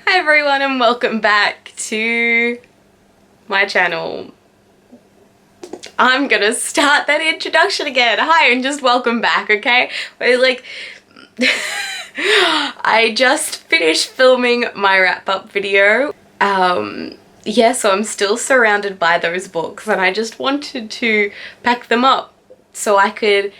Hi everyone and welcome back to my channel. I'm gonna start that introduction again. Hi and just welcome back, okay? I just finished filming my wrap-up video. Yeah, so I'm still surrounded by those books and I just wanted to pack them up so I could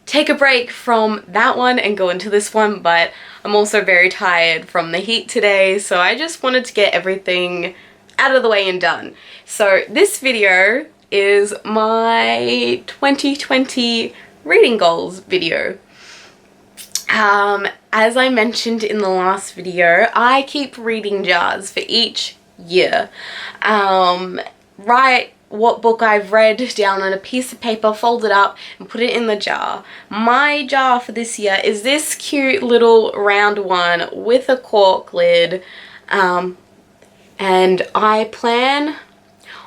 take a break from that one and go into this one, but I'm also very tired from the heat today, so I just wanted to get everything out of the way and done. So this video is my 2020 reading goals video. As I mentioned in the last video, I keep reading jars for each year. Write what book I've read down on a piece of paper, fold it up and put it in the jar. My jar for this year is this cute little round one with a cork lid, and I plan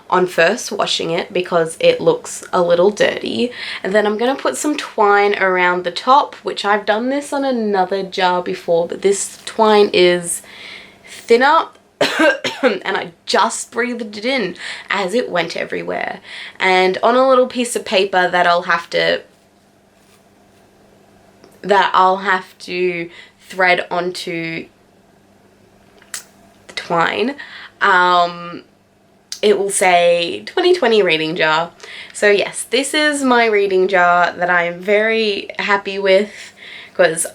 on first washing it because it looks a little dirty, and then I'm gonna put some twine around the top, which I've done this on another jar before, but this twine is thinner and I just breathed it in as it went everywhere, and on a little piece of paper that I'll have to thread onto the twine. It will say 2020 reading jar. So yes, this is my reading jar that I'm very happy with, because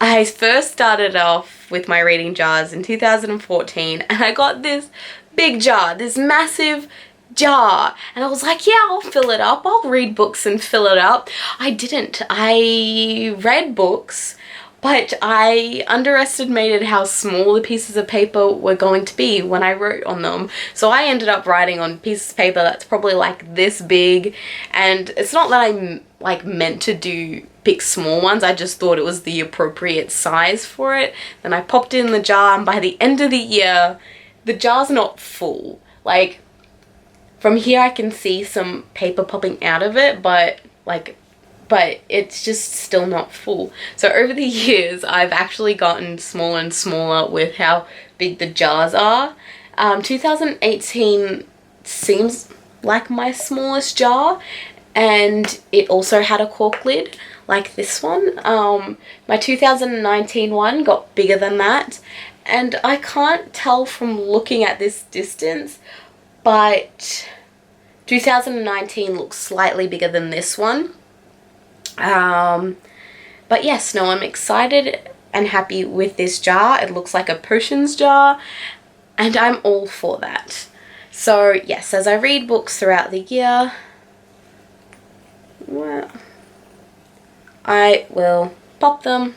I first started off with my reading jars in 2014 and I got this big jar, this massive jar, and I was like, yeah, I'll fill it up, I'll read books and fill it up. I didn't. I read books, but I underestimated how small the pieces of paper were going to be when I wrote on them. So I ended up writing on pieces of paper that's probably like this big, and it's not that I'm like meant to pick small ones, I just thought it was the appropriate size for it. Then I popped it in the jar, and by the end of the year, the jar's not full. Like, from here I can see some paper popping out of it, but it's just still not full. So over the years, I've actually gotten smaller and smaller with how big the jars are. 2018 seems like my smallest jar, and it also had a cork lid like this one. My 2019 one got bigger than that, and I can't tell from looking at this distance, but 2019 looks slightly bigger than this one. But yes, no, I'm excited and happy with this jar. It looks like a potions jar, and I'm all for that. So yes, as I read books throughout the year, well, I will pop them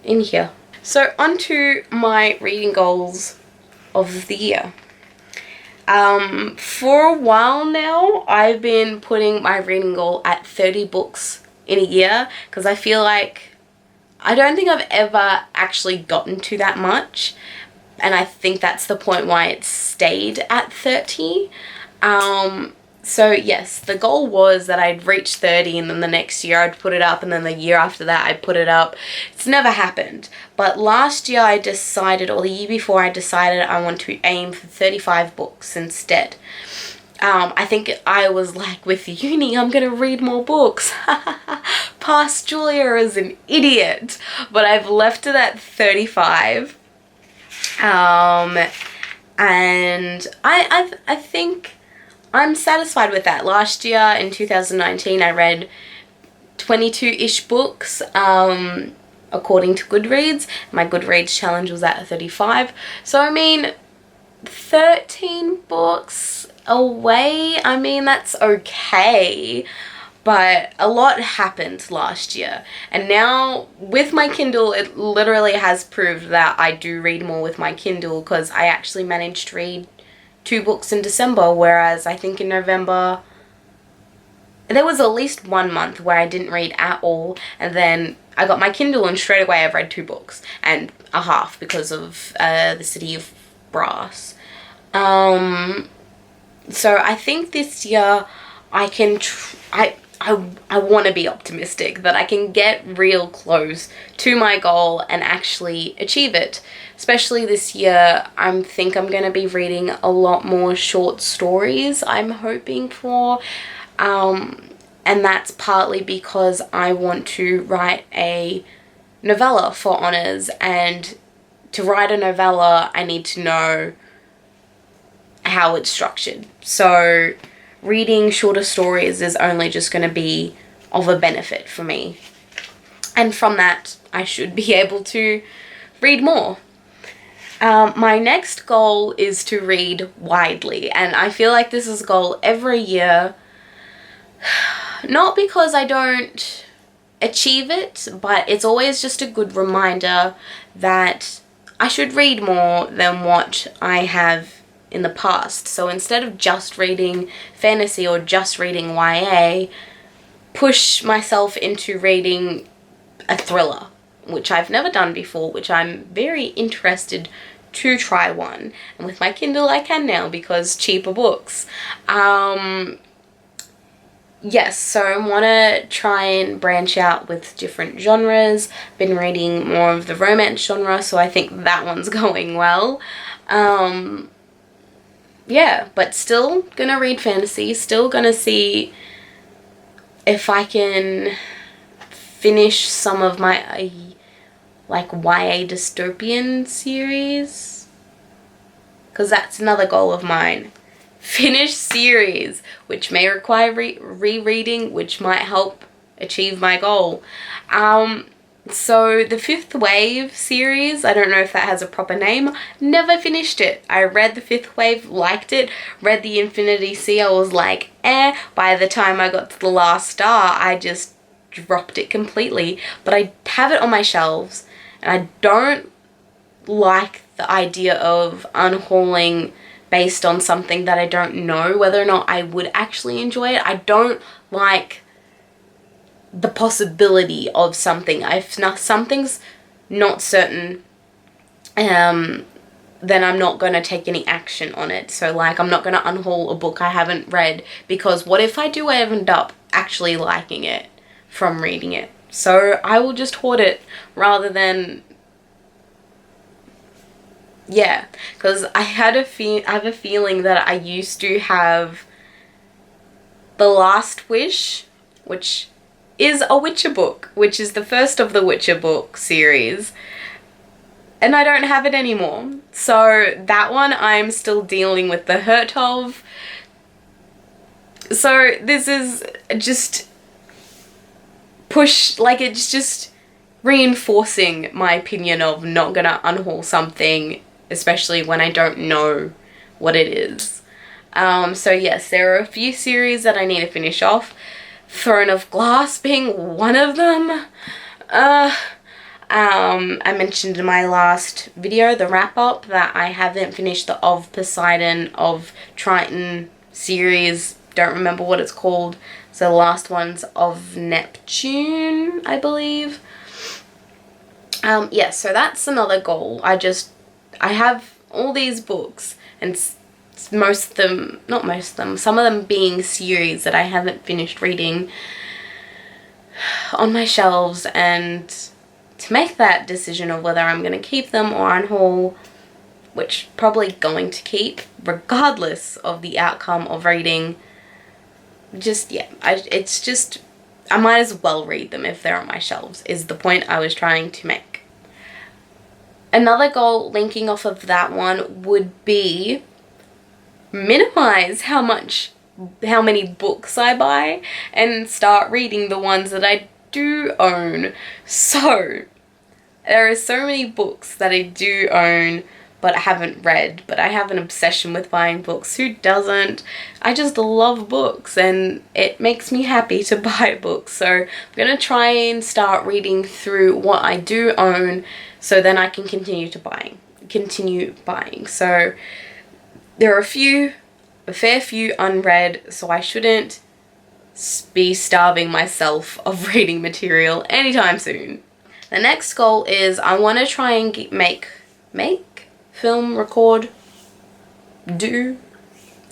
in here. So onto my reading goals of the year. For a while now, I've been putting my reading goal at 30 books in a year, because I feel like I don't think I've ever actually gotten to that much, and I think that's the point why it stayed at 30. So yes, the goal was that I'd reach 30 and then the next year I'd put it up, and then the year after that I'd put it up. It's never happened. But last year I decided, or the year before, I decided I want to aim for 35 books instead. I think I was like, with uni, I'm gonna read more books. Past Julia as an idiot. But I've left it at 35. And I think I'm satisfied with that. Last year in 2019 I read 22-ish books, according to Goodreads. My Goodreads challenge was at 35. So I mean, 13 books away, I mean, that's okay. But a lot happened last year, and now with my Kindle, it literally has proved that I do read more with my Kindle, because I actually managed to read 2 books in December, whereas I think in November there was at least 1 month where I didn't read at all, and then I got my Kindle and straight away I've read 2 books and a half because of the City of Brass. So I think this year I can I want to be optimistic that I can get real close to my goal and actually achieve it. Especially this year, I think I'm going to be reading a lot more short stories, I'm hoping for. And that's partly because I want to write a novella for honours, and to write a novella, I need to know how it's structured. So reading shorter stories is only just going to be of a benefit for me. And from that, I should be able to read more. My next goal is to read widely, and I feel like this is a goal every year. Not because I don't achieve it, but it's always just a good reminder that I should read more than what I have in the past. So instead of just reading fantasy or just reading YA, push myself into reading a thriller, which I've never done before, which I'm very interested to try one. And with my Kindle I can now, because cheaper books. Yes, so I want to try and branch out with different genres. Been reading more of the romance genre, so I think that one's going well. Yeah, but still gonna read fantasy, still gonna see if I can finish some of my like YA dystopian series, because that's another goal of mine. Finish series, which may require rereading, which might help achieve my goal. So the Fifth Wave series, I don't know if that has a proper name, never finished it. I read the Fifth Wave, liked it, read the Infinity Sea, I was like, eh. By the time I got to the last star, I just dropped it completely. But I have it on my shelves, and I don't like the idea of unhauling based on something that I don't know whether or not I would actually enjoy it. I don't like the possibility of something. If something's not certain, then I'm not going to take any action on it. So like, I'm not going to unhaul a book I haven't read, because what if I do end up actually liking it from reading it? So I will just hoard it rather than, yeah, because I have a feeling that I used to have The Last Wish, which is a Witcher book, which is the first of the Witcher book series, and I don't have it anymore. So that one I'm still dealing with the hurt of. So this is just it's just reinforcing my opinion of not gonna unhaul something, especially when I don't know what it is. So yes, there are a few series that I need to finish off. Throne of Glass being one of them. I mentioned in my last video, the wrap-up, that I haven't finished the Of Poseidon, of Triton series. Don't remember what it's called. So the last one's Of Neptune, I believe. Yeah, so that's another goal. I have all these books, and some of them being series that I haven't finished reading, on my shelves, and to make that decision of whether I'm going to keep them or unhaul, which probably going to keep regardless of the outcome of reading. Just, yeah, I might as well read them if they're on my shelves, is the point I was trying to make. Another goal linking off of that one would be minimize how many books I buy and start reading the ones that I do own. So there are so many books that I do own but I haven't read, but I have an obsession with buying books. Who doesn't? I just love books, and it makes me happy to buy books. So I'm gonna try and start reading through what I do own, so then I can continue buying. So there are a fair few unread, so I shouldn't be starving myself of reading material anytime soon. The next goal is I want to try and make, film, record, do,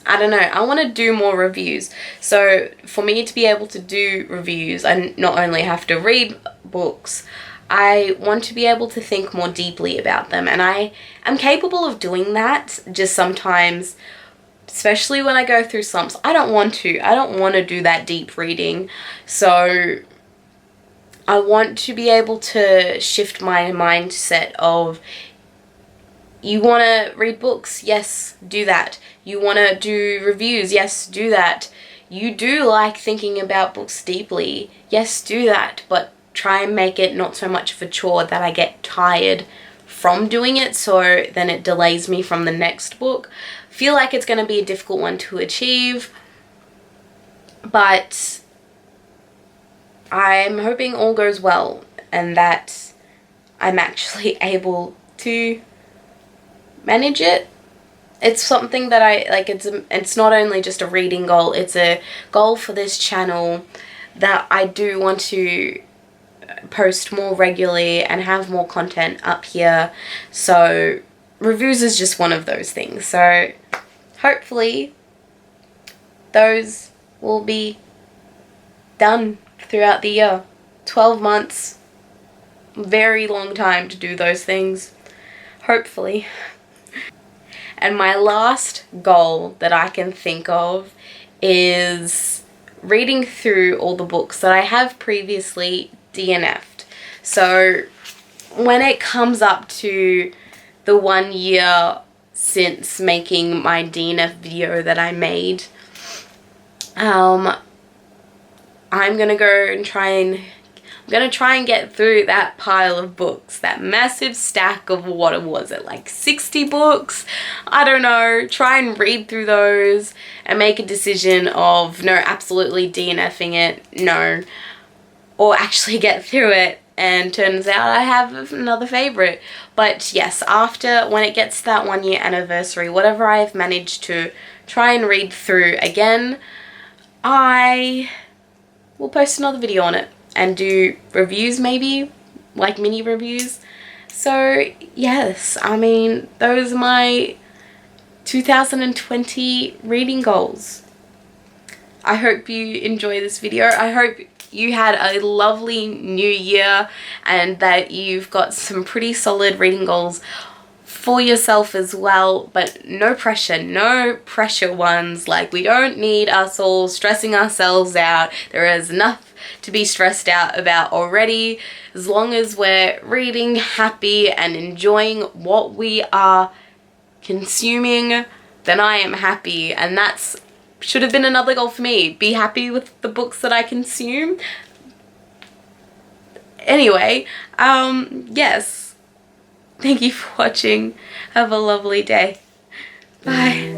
I don't know, I want to do more reviews. So for me to be able to do reviews, I not only have to read books, I want to be able to think more deeply about them. And I am capable of doing that, just sometimes, especially when I go through slumps, I don't want to do that deep reading. So I want to be able to shift my mindset of, you want to read books? Yes, do that. You want to do reviews? Yes, do that. You do like thinking about books deeply? Yes, do that. But try and make it not so much of a chore that I get tired from doing it, so then it delays me from the next book. Feel like it's going to be a difficult one to achieve, but I'm hoping all goes well and that I'm actually able to manage it. It's something that I like. It's not only just a reading goal, it's a goal for this channel that I do want to post more regularly and have more content up here. So reviews is just one of those things. So hopefully those will be done throughout the year. 12 months, very long time to do those things, hopefully. And my last goal that I can think of is reading through all the books that I have previously DNF'd. So when it comes up to the 1 year since making my DNF video that I made, I'm gonna go and try and get through that pile of books, that massive stack of, what was it, like 60 books? I don't know. Try and read through those and make a decision of, no, absolutely DNFing it, no. Or actually get through it, and turns out I have another favorite. But yes, after, when it gets to that 1 year anniversary, whatever I've managed to try and read through again, I will post another video on it and do reviews, maybe, like mini reviews. So yes, I mean, those are my 2020 reading goals. I hope you enjoy this video. I hope you had a lovely new year and that you've got some pretty solid reading goals for yourself as well, but no pressure ones. Like, we don't need us all stressing ourselves out. There is enough to be stressed out about already. As long as we're reading happy and enjoying what we are consuming, then I am happy. And that's should have been another goal for me. Be happy with the books that I consume. Anyway, yes. Thank you for watching. Have a lovely day. Bye.